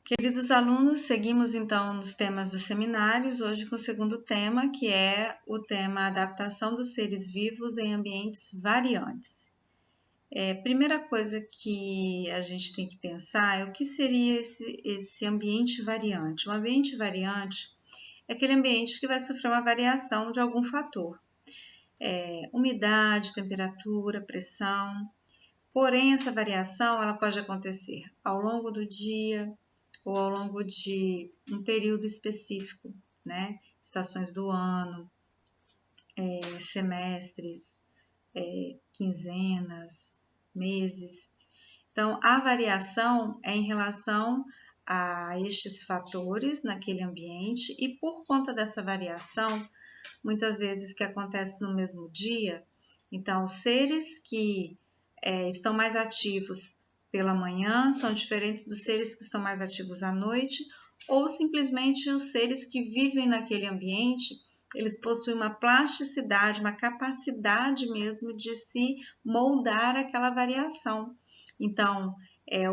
Queridos alunos, seguimos então nos temas dos seminários, hoje com o segundo tema, que é o tema adaptação dos seres vivos em ambientes variantes. Primeira coisa que a gente tem que pensar é o que seria esse ambiente variante. Um ambiente variante é aquele ambiente que vai sofrer uma variação de algum fator. Umidade, temperatura, pressão. Porém, essa variação ela pode acontecer ao longo do dia ou ao longo de um período específico, né? Estações do ano, semestres, quinzenas, meses. Então, a variação é em relação a estes fatores naquele ambiente e por conta dessa variação, muitas vezes que acontece no mesmo dia, então, os seres que estão mais ativos pela manhã são diferentes dos seres que estão mais ativos à noite, ou simplesmente os seres que vivem naquele ambiente, eles possuem uma plasticidade, uma capacidade mesmo de se moldar aquela variação. Então,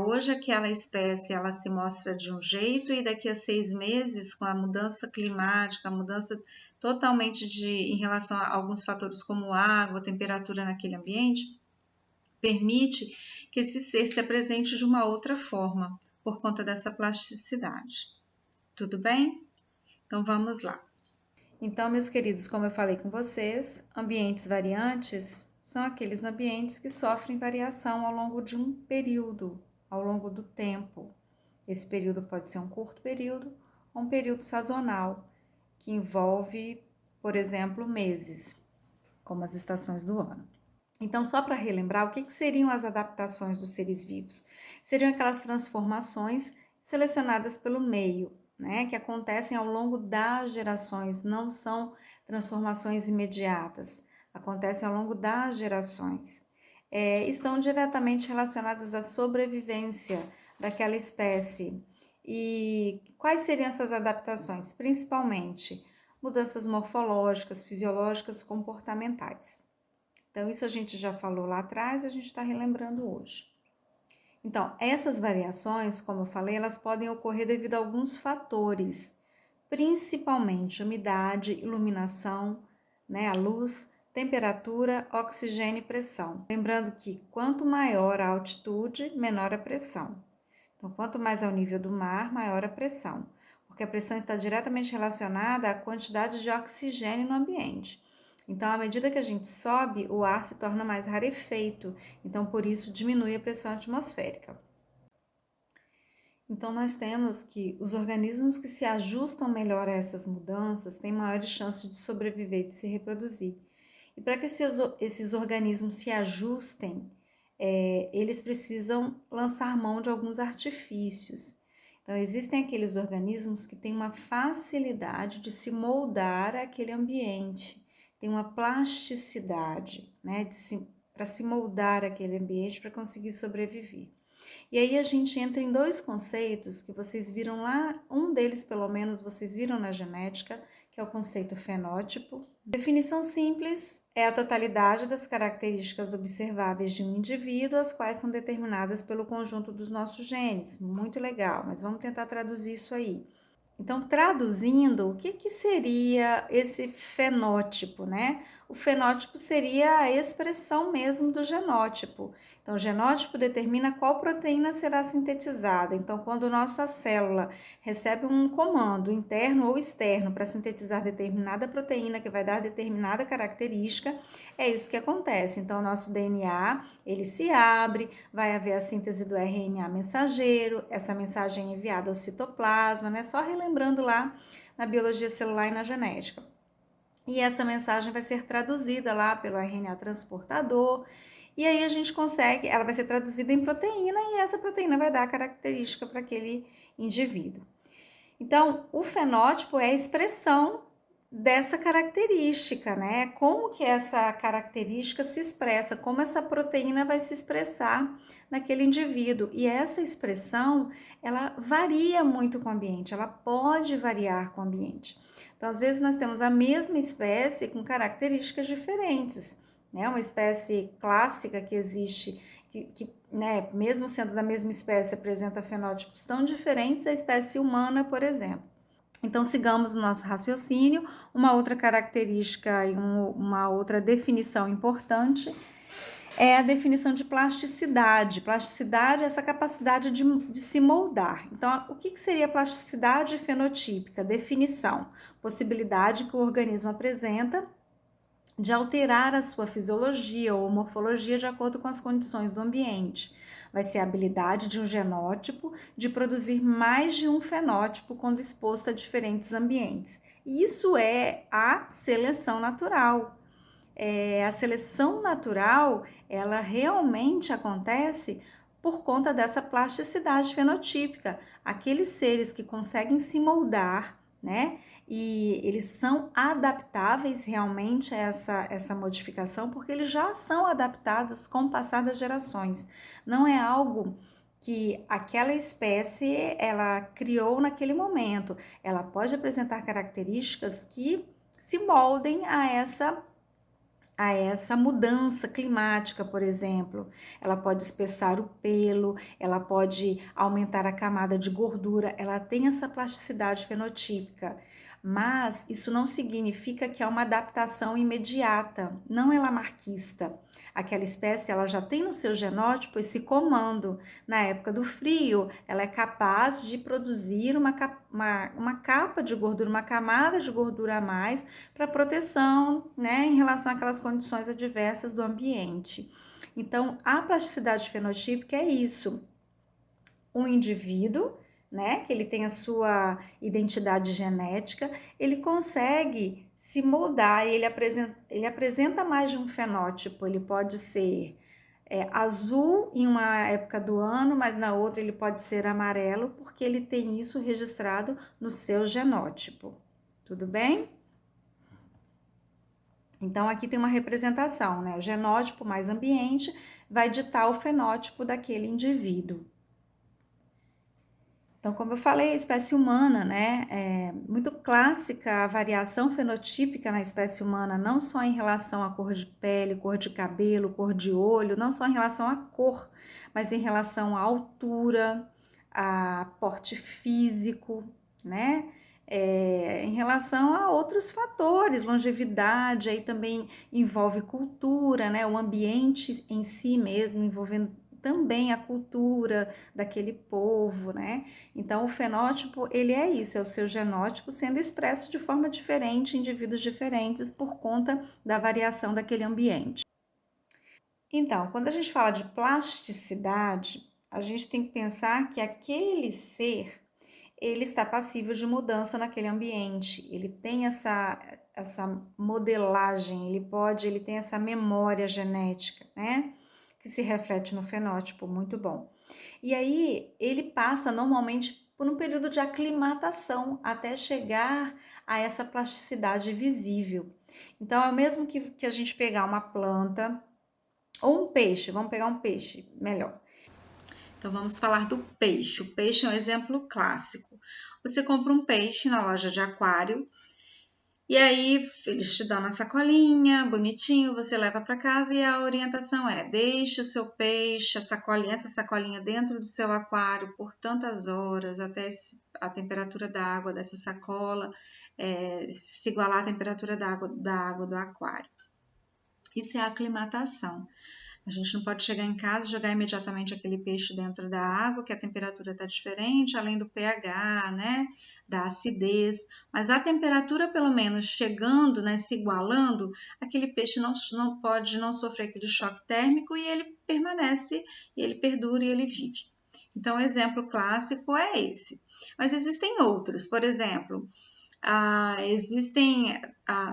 hoje aquela espécie ela se mostra de um jeito e daqui a 6 meses, com a mudança climática, a mudança totalmente em relação a alguns fatores como água, temperatura naquele ambiente, permite que esse ser se apresente de uma outra forma, por conta dessa plasticidade. Tudo bem? Então vamos lá. Então, meus queridos, como eu falei com vocês, ambientes variantes são aqueles ambientes que sofrem variação ao longo de um período, ao longo do tempo. Esse período pode ser um curto período ou um período sazonal, que envolve, por exemplo, meses, como as estações do ano. Então, só para relembrar, o que seriam as adaptações dos seres vivos? Seriam aquelas transformações selecionadas pelo meio, né, que acontecem ao longo das gerações, não são transformações imediatas, acontecem ao longo das gerações. Estão diretamente relacionadas à sobrevivência daquela espécie. E quais seriam essas adaptações? Principalmente mudanças morfológicas, fisiológicas, comportamentais. Então, isso a gente já falou lá atrás, a gente está relembrando hoje. Então, essas variações, como eu falei, elas podem ocorrer devido a alguns fatores, principalmente umidade, iluminação, né, a luz, temperatura, oxigênio e pressão. Lembrando que quanto maior a altitude, menor a pressão. Então, quanto mais ao nível do mar, maior a pressão, porque a pressão está diretamente relacionada à quantidade de oxigênio no ambiente. Então, à medida que a gente sobe, o ar se torna mais rarefeito, então por isso diminui a pressão atmosférica. Então, nós temos que os organismos que se ajustam melhor a essas mudanças têm maiores chances de sobreviver e de se reproduzir. E para que esses organismos se ajustem, eles precisam lançar mão de alguns artifícios. Então, existem aqueles organismos que têm uma facilidade de se moldar àquele ambiente, tem uma plasticidade, né, para se moldar àquele ambiente para conseguir sobreviver. E aí a gente entra em dois conceitos que vocês viram lá, um deles pelo menos vocês viram na genética, que é o conceito fenótipo. Definição simples é a totalidade das características observáveis de um indivíduo, as quais são determinadas pelo conjunto dos nossos genes. Muito legal, mas vamos tentar traduzir isso aí. Então, traduzindo, o que seria esse fenótipo, né? O fenótipo seria a expressão mesmo do genótipo. Então, o genótipo determina qual proteína será sintetizada. Então, quando nossa célula recebe um comando interno ou externo para sintetizar determinada proteína que vai dar determinada característica, é isso que acontece. Então, o nosso DNA, ele se abre, vai haver a síntese do RNA mensageiro, essa mensagem é enviada ao citoplasma, né? Só relembrando lá na biologia celular e na genética. E essa mensagem vai ser traduzida lá pelo RNA transportador, e aí a gente consegue, ela vai ser traduzida em proteína, e essa proteína vai dar a característica para aquele indivíduo. Então, o fenótipo é a expressão dessa característica, né? Como que essa característica se expressa, como essa proteína vai se expressar naquele indivíduo. E essa expressão, ela varia muito com o ambiente, ela pode variar com o ambiente. Então, às vezes nós temos a mesma espécie com características diferentes, né? Uma espécie clássica que existe, que né, mesmo sendo da mesma espécie, apresenta fenótipos tão diferentes, a espécie humana, por exemplo. Então, sigamos o nosso raciocínio. Uma outra característica e uma outra definição importante é a definição de plasticidade. Plasticidade é essa capacidade de se moldar. Então, o que seria plasticidade fenotípica? Definição: possibilidade que o organismo apresenta de alterar a sua fisiologia ou morfologia de acordo com as condições do ambiente. Vai ser a habilidade de um genótipo de produzir mais de um fenótipo quando exposto a diferentes ambientes. Isso é a seleção natural. A seleção natural, ela realmente acontece por conta dessa plasticidade fenotípica. Aqueles seres que conseguem se moldar, né? E eles são adaptáveis realmente a essa modificação, porque eles já são adaptados com o passar das gerações. Não é algo que aquela espécie ela criou naquele momento. Ela pode apresentar características que se moldem a essa mudança climática, por exemplo. Ela pode espessar o pelo, ela pode aumentar a camada de gordura, ela tem essa plasticidade fenotípica. Mas isso não significa que é uma adaptação imediata, não é lamarquista. Aquela espécie ela já tem no seu genótipo esse comando. Na época do frio, ela é capaz de produzir uma capa de gordura, uma camada de gordura a mais para proteção, né, em relação àquelas condições adversas do ambiente. Então, a plasticidade fenotípica é isso. Um indivíduo, né, que ele tem a sua identidade genética, ele consegue se moldar, ele apresenta mais de um fenótipo, ele pode ser azul em uma época do ano, mas na outra ele pode ser amarelo, porque ele tem isso registrado no seu genótipo. Tudo bem? Então, aqui tem uma representação, né? O genótipo mais ambiente vai ditar o fenótipo daquele indivíduo. Então, como eu falei, a espécie humana, né, é muito clássica a variação fenotípica na espécie humana, não só em relação à cor de pele, cor de cabelo, cor de olho, não só em relação à cor, mas em relação à altura, a porte físico, né, em relação a outros fatores, longevidade, aí também envolve cultura, né, o ambiente em si mesmo, envolvendo também a cultura daquele povo, né? Então, o fenótipo, ele é isso, é o seu genótipo sendo expresso de forma diferente em indivíduos diferentes por conta da variação daquele ambiente. Então, quando a gente fala de plasticidade, a gente tem que pensar que aquele ser, ele está passível de mudança naquele ambiente, ele tem essa modelagem, ele tem essa memória genética, né? Que se reflete no fenótipo, muito bom. E aí ele passa normalmente por um período de aclimatação até chegar a essa plasticidade visível. Então é o mesmo que a gente pegar uma planta ou um peixe, vamos pegar um peixe, melhor. Então vamos falar do peixe. O peixe é um exemplo clássico. Você compra um peixe na loja de aquário e aí eles te dão uma sacolinha, bonitinho, você leva para casa e a orientação é: deixe o seu peixe, essa sacolinha dentro do seu aquário por tantas horas até a temperatura da água dessa sacola se igualar à temperatura da água do aquário. Isso é a aclimatação. A gente não pode chegar em casa e jogar imediatamente aquele peixe dentro da água, que a temperatura está diferente, além do pH, né, da acidez. Mas a temperatura, pelo menos, chegando, né, se igualando, aquele peixe não pode não sofrer aquele choque térmico e ele permanece, e ele perdura e ele vive. Então, o exemplo clássico é esse. Mas existem outros, por exemplo,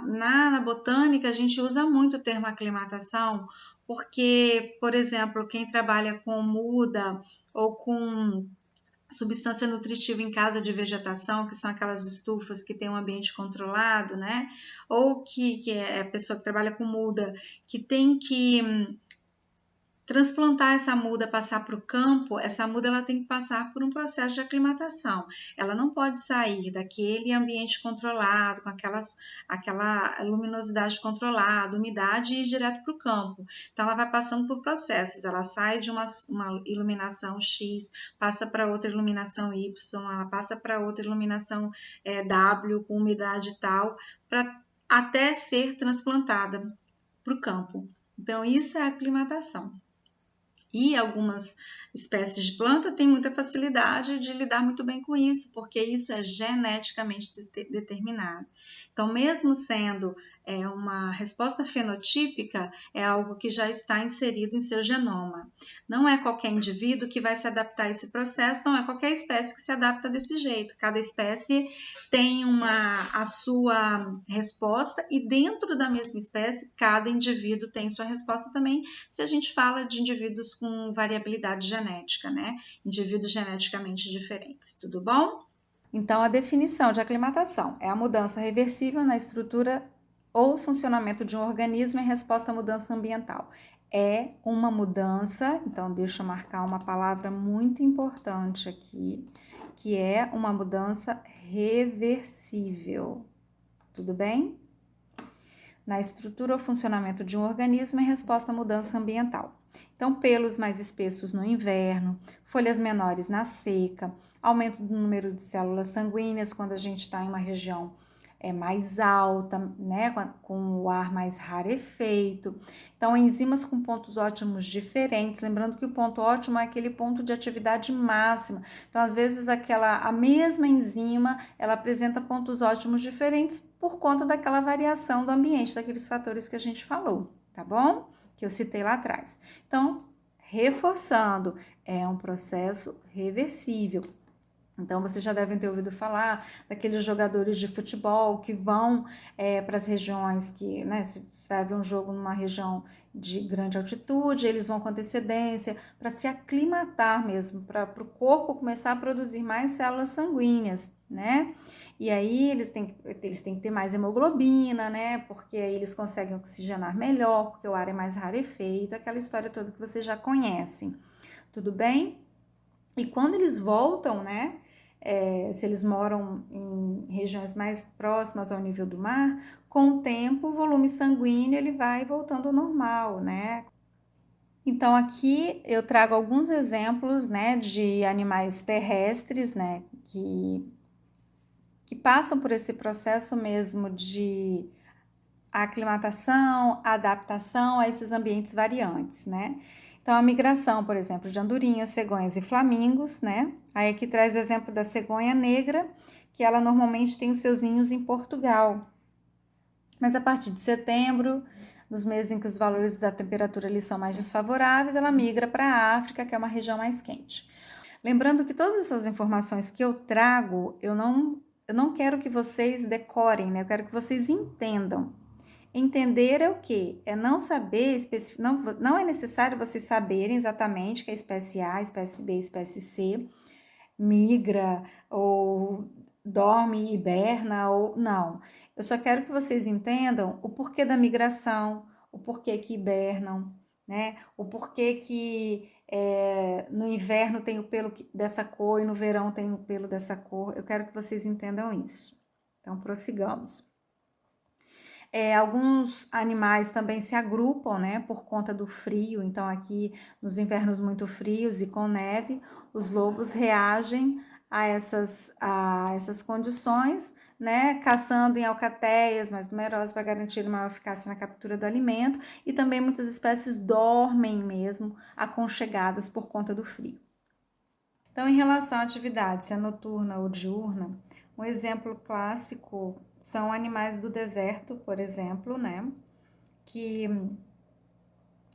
na botânica a gente usa muito o termo aclimatação, porque, por exemplo, quem trabalha com muda ou com substância nutritiva em casa de vegetação, que são aquelas estufas que tem um ambiente controlado, né? Ou que é a pessoa que trabalha com muda, que tem que transplantar essa muda, passar para o campo, essa muda ela tem que passar por um processo de aclimatação. Ela não pode sair daquele ambiente controlado, com aquela luminosidade controlada, umidade e ir direto para o campo. Então, ela vai passando por processos. Ela sai de uma iluminação X, passa para outra iluminação Y, ela passa para outra iluminação W, com umidade tal, até ser transplantada para o campo. Então, isso é a aclimatação. E algumas espécies de planta têm muita facilidade de lidar muito bem com isso, porque isso é geneticamente determinado. Então, mesmo sendo uma resposta fenotípica, é algo que já está inserido em seu genoma. Não é qualquer indivíduo que vai se adaptar a esse processo, não é qualquer espécie que se adapta desse jeito. Cada espécie tem a sua resposta e dentro da mesma espécie, cada indivíduo tem sua resposta também, se a gente fala de indivíduos com variabilidade genética, né? Indivíduos geneticamente diferentes, tudo bom? Então, a definição de aclimatação é a mudança reversível na estrutura ou funcionamento de um organismo em resposta à mudança ambiental. É uma mudança, então deixa eu marcar uma palavra muito importante aqui, que é uma mudança reversível. Tudo bem? Na estrutura ou funcionamento de um organismo em resposta à mudança ambiental. Então, pelos mais espessos no inverno, folhas menores na seca, aumento do número de células sanguíneas quando a gente está em uma região mais alta, né, com o ar mais rarefeito. Então, enzimas com pontos ótimos diferentes, lembrando que o ponto ótimo é aquele ponto de atividade máxima. Então, às vezes, a mesma enzima, ela apresenta pontos ótimos diferentes por conta daquela variação do ambiente, daqueles fatores que a gente falou, tá bom? Que eu citei lá atrás. Então, reforçando, é um processo reversível. Então, vocês já devem ter ouvido falar daqueles jogadores de futebol que vão para as regiões que, né, se vai haver um jogo numa região de grande altitude, eles vão com antecedência para se aclimatar mesmo, para o corpo começar a produzir mais células sanguíneas, né? E aí eles têm que ter mais hemoglobina, né? Porque aí eles conseguem oxigenar melhor, porque o ar é mais rarefeito, aquela história toda que vocês já conhecem. Tudo bem? E quando eles voltam, né? Se eles moram em regiões mais próximas ao nível do mar, com o tempo o volume sanguíneo ele vai voltando ao normal, né? Então aqui eu trago alguns exemplos, né, de animais terrestres, né, que passam por esse processo mesmo de aclimatação, adaptação a esses ambientes variantes, né? Então, a migração, por exemplo, de andorinhas, cegonhas e flamingos, né? Aí aqui traz o exemplo da cegonha negra, que ela normalmente tem os seus ninhos em Portugal. Mas a partir de setembro, nos meses em que os valores da temperatura ali são mais desfavoráveis, ela migra para a África, que é uma região mais quente. Lembrando que todas essas informações que eu trago, eu não quero que vocês decorem, né? Eu quero que vocês entendam. Entender é o quê? É não saber, não é necessário vocês saberem exatamente que a espécie A, espécie B, espécie C migra ou dorme, hiberna ou não. Eu só quero que vocês entendam o porquê da migração, o porquê que hibernam, né? O porquê que no inverno tem o pelo dessa cor e no verão tem o pelo dessa cor. Eu quero que vocês entendam isso. Então, prossigamos. Alguns animais também se agrupam, né, por conta do frio. Então, aqui nos invernos muito frios e com neve, os lobos reagem a essas condições, né, caçando em alcateias mais numerosas para garantir uma maior eficácia na captura do alimento. E também muitas espécies dormem mesmo aconchegadas por conta do frio. Então, em relação à atividade, se é noturna ou diurna, um exemplo clássico são animais do deserto, por exemplo, né? Que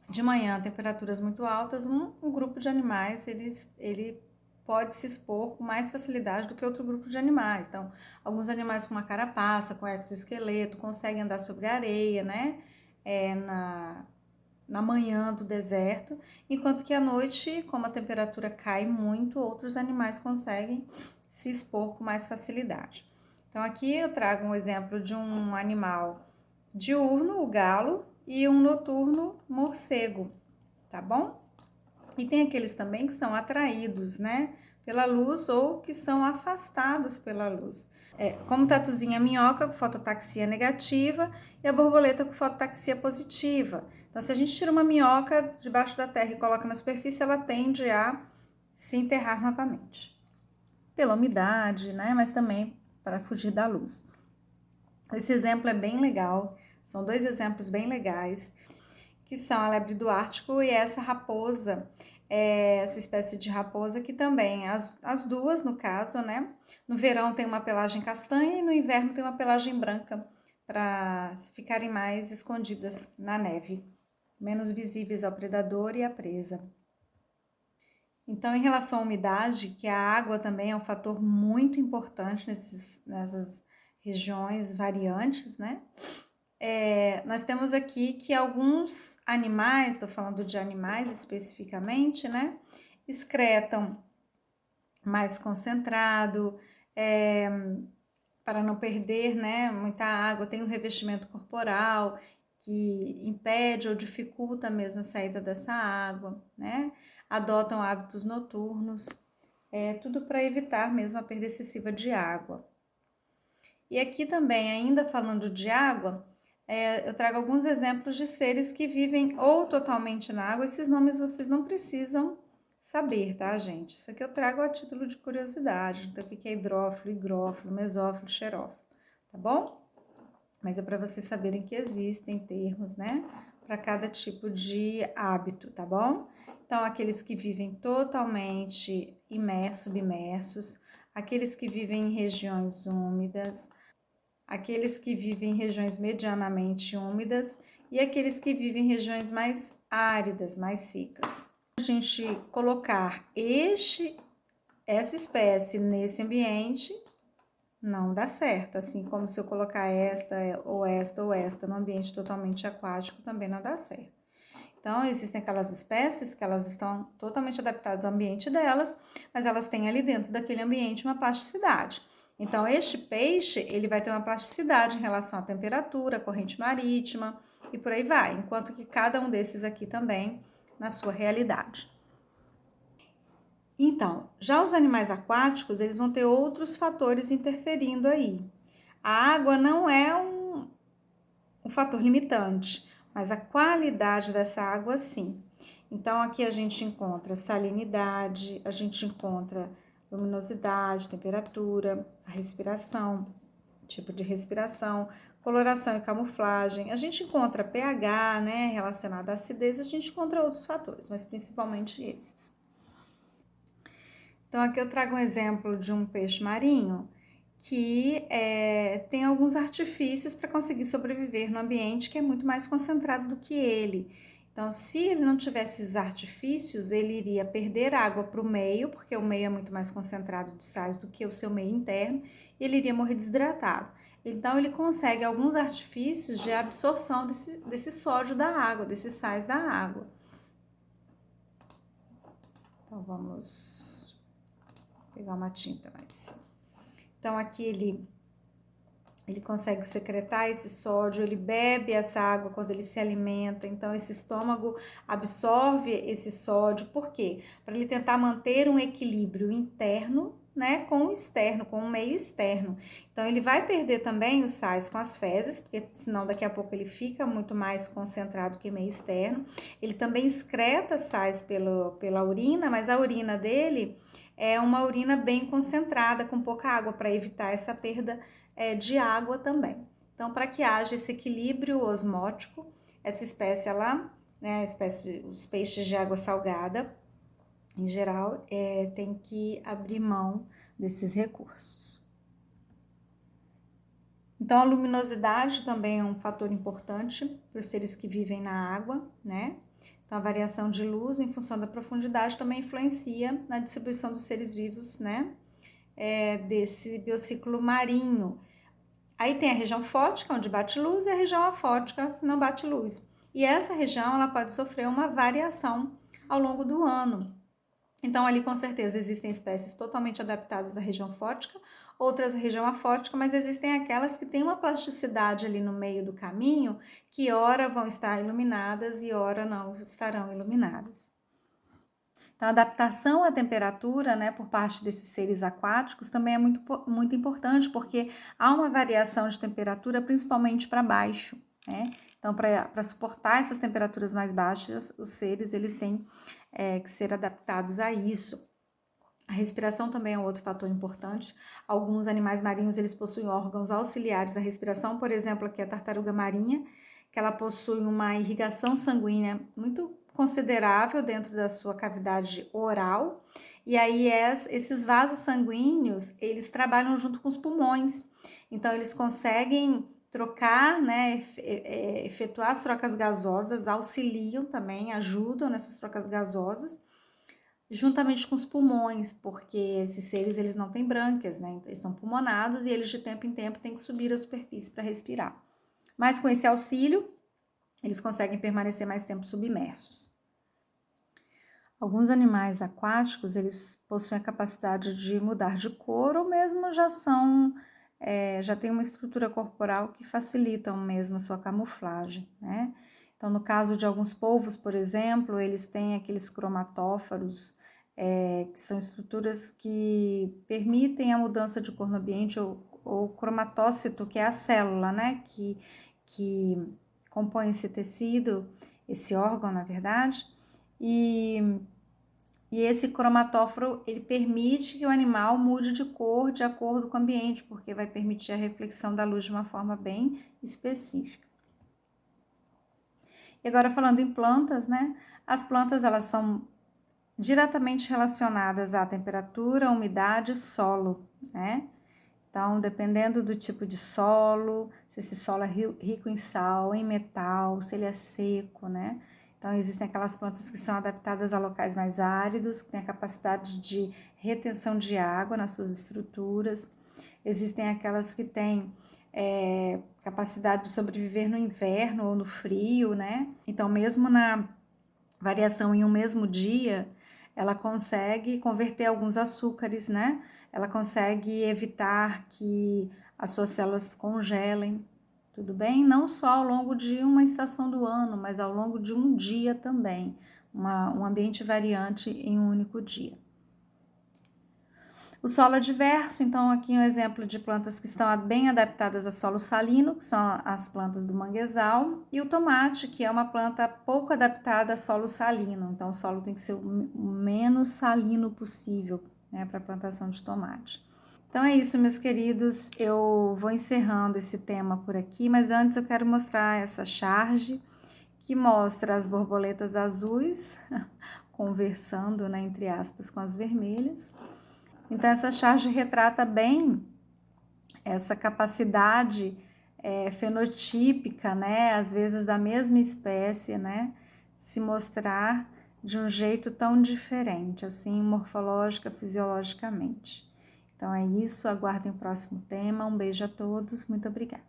de manhã, temperaturas muito altas, um grupo de animais, ele pode se expor com mais facilidade do que outro grupo de animais. Então, alguns animais com uma carapaça, com exoesqueleto, conseguem andar sobre a areia, né? Na manhã do deserto, enquanto que à noite, como a temperatura cai muito, outros animais conseguem se expor com mais facilidade. Então, aqui eu trago um exemplo de um animal diurno, o galo, e um noturno, morcego, tá bom? E tem aqueles também que são atraídos, né, pela luz ou que são afastados pela luz. Como o tatuzinho, a minhoca com fototaxia negativa e a borboleta com fototaxia positiva. Então, se a gente tira uma minhoca debaixo da terra e coloca na superfície, ela tende a se enterrar novamente. Pela umidade, né, mas também para fugir da luz. Esse exemplo é bem legal, são 2 exemplos bem legais, que são a lebre do Ártico e essa raposa, essa espécie de raposa que também, as duas no caso, né? No verão tem uma pelagem castanha e no inverno tem uma pelagem branca, para ficarem mais escondidas na neve, menos visíveis ao predador e à presa. Então, em relação à umidade, que a água também é um fator muito importante nessas regiões variantes, né? Nós temos aqui que alguns animais, estou falando de animais especificamente, né? Excretam mais concentrado, para não perder, né, muita água, tem um revestimento corporal que impede ou dificulta mesmo a saída dessa água, né? Adotam hábitos noturnos, tudo para evitar mesmo a perda excessiva de água. E aqui também, ainda falando de água, eu trago alguns exemplos de seres que vivem ou totalmente na água. Esses nomes vocês não precisam saber, tá, gente? Isso aqui eu trago a título de curiosidade. Então, o que é hidrófilo, higrófilo, mesófilo, xerófilo, tá bom? Mas é para vocês saberem que existem termos, né, para cada tipo de hábito, tá bom? Então, aqueles que vivem totalmente imersos, submersos, aqueles que vivem em regiões úmidas, aqueles que vivem em regiões medianamente úmidas e aqueles que vivem em regiões mais áridas, mais secas. A gente colocar essa espécie nesse ambiente não dá certo, assim como se eu colocar esta ou esta ou esta no ambiente totalmente aquático também não dá certo. Então, existem aquelas espécies que elas estão totalmente adaptadas ao ambiente delas, mas elas têm ali dentro daquele ambiente uma plasticidade. Então, este peixe, ele vai ter uma plasticidade em relação à temperatura, corrente marítima e por aí vai, enquanto que cada um desses aqui também na sua realidade. Então, já os animais aquáticos, eles vão ter outros fatores interferindo aí. A água não é um fator limitante, mas a qualidade dessa água sim. Então, aqui a gente encontra salinidade, a gente encontra luminosidade, temperatura, a respiração, tipo de respiração, coloração e camuflagem. A gente encontra pH, né, relacionado à acidez, a gente encontra outros fatores, mas principalmente esses. Então, aqui eu trago um exemplo de um peixe marinho que tem alguns artifícios para conseguir sobreviver no ambiente que é muito mais concentrado do que ele. Então, se ele não tivesse esses artifícios, ele iria perder água para o meio, porque o meio é muito mais concentrado de sais do que o seu meio interno, e ele iria morrer desidratado. Então, ele consegue alguns artifícios de absorção desse sódio da água, desses sais da água. Então, vamos pegar uma tinta mais. Então, aqui ele consegue secretar esse sódio, ele bebe essa água quando ele se alimenta, então esse estômago absorve esse sódio, por quê? Para ele tentar manter um equilíbrio interno, né, com o externo, com o meio externo. Então, ele vai perder também os sais com as fezes, porque senão daqui a pouco ele fica muito mais concentrado que meio externo. Ele também excreta sais pela urina, mas a urina dele é uma urina bem concentrada, com pouca água, para evitar essa perda de água também. Então, para que haja esse equilíbrio osmótico, essa espécie, né, os peixes de água salgada, em geral, tem que abrir mão desses recursos. Então, a luminosidade também é um fator importante para os seres que vivem na água, né? Então, a variação de luz em função da profundidade também influencia na distribuição dos seres vivos, né? Desse biociclo marinho. Aí tem a região fótica, onde bate luz, e a região afótica, não bate luz. E essa região, ela pode sofrer uma variação ao longo do ano. Então, ali com certeza existem espécies totalmente adaptadas à região fótica, outras à região afótica, mas existem aquelas que têm uma plasticidade ali no meio do caminho, que ora vão estar iluminadas e ora não estarão iluminadas. Então, a adaptação à temperatura, né, por parte desses seres aquáticos também é muito importante, porque há uma variação de temperatura, principalmente para baixo, né? Então, para suportar essas temperaturas mais baixas, os seres, eles têm que ser adaptados a isso. A respiração também é um outro fator importante. Alguns animais marinhos, eles possuem órgãos auxiliares à respiração, por exemplo, aqui a tartaruga marinha, que ela possui uma irrigação sanguínea muito considerável dentro da sua cavidade oral, e aí esses vasos sanguíneos, eles trabalham junto com os pulmões, então eles conseguem trocar, né, efetuar as trocas gasosas, auxiliam também, ajudam nessas trocas gasosas, juntamente com os pulmões, porque esses seres, eles não têm brânquias, né, eles são pulmonados e eles de tempo em tempo têm que subir a superfície para respirar. Mas com esse auxílio, eles conseguem permanecer mais tempo submersos. Alguns animais aquáticos, eles possuem a capacidade de mudar de cor ou mesmo já têm uma estrutura corporal que facilitam mesmo a sua camuflagem, né? Então, no caso de alguns polvos, por exemplo, eles têm aqueles cromatóforos, que são estruturas que permitem a mudança de cor no ambiente, ou cromatócito, que é a célula, né? Que compõe esse tecido, esse órgão, na verdade, e esse cromatóforo, ele permite que o animal mude de cor de acordo com o ambiente, porque vai permitir a reflexão da luz de uma forma bem específica. E agora falando em plantas, né? As plantas, elas são diretamente relacionadas à temperatura, umidade e solo, né? Então, dependendo do tipo de solo, se esse solo é rico em sal, em metal, se ele é seco, né? Então, existem aquelas plantas que são adaptadas a locais mais áridos, que têm a capacidade de retenção de água nas suas estruturas. Existem aquelas que têm capacidade de sobreviver no inverno ou no frio, né? Então, mesmo na variação em um mesmo dia, ela consegue converter alguns açúcares, né? Ela consegue evitar que as suas células congelem, tudo bem? Não só ao longo de uma estação do ano, mas ao longo de um dia também, um ambiente variante em um único dia. O solo é diverso, então aqui um exemplo de plantas que estão bem adaptadas a solo salino, que são as plantas do manguezal, e o tomate, que é uma planta pouco adaptada a solo salino, então o solo tem que ser o menos salino possível, né, para a plantação de tomate. Então é isso, meus queridos, eu vou encerrando esse tema por aqui, mas antes eu quero mostrar essa charge que mostra as borboletas azuis conversando, né, entre aspas, com as vermelhas. Então, essa charge retrata bem essa capacidade fenotípica, né, às vezes da mesma espécie, né, se mostrar de um jeito tão diferente, assim, morfológica, fisiologicamente. Então é isso, aguardem o próximo tema, um beijo a todos, muito obrigada.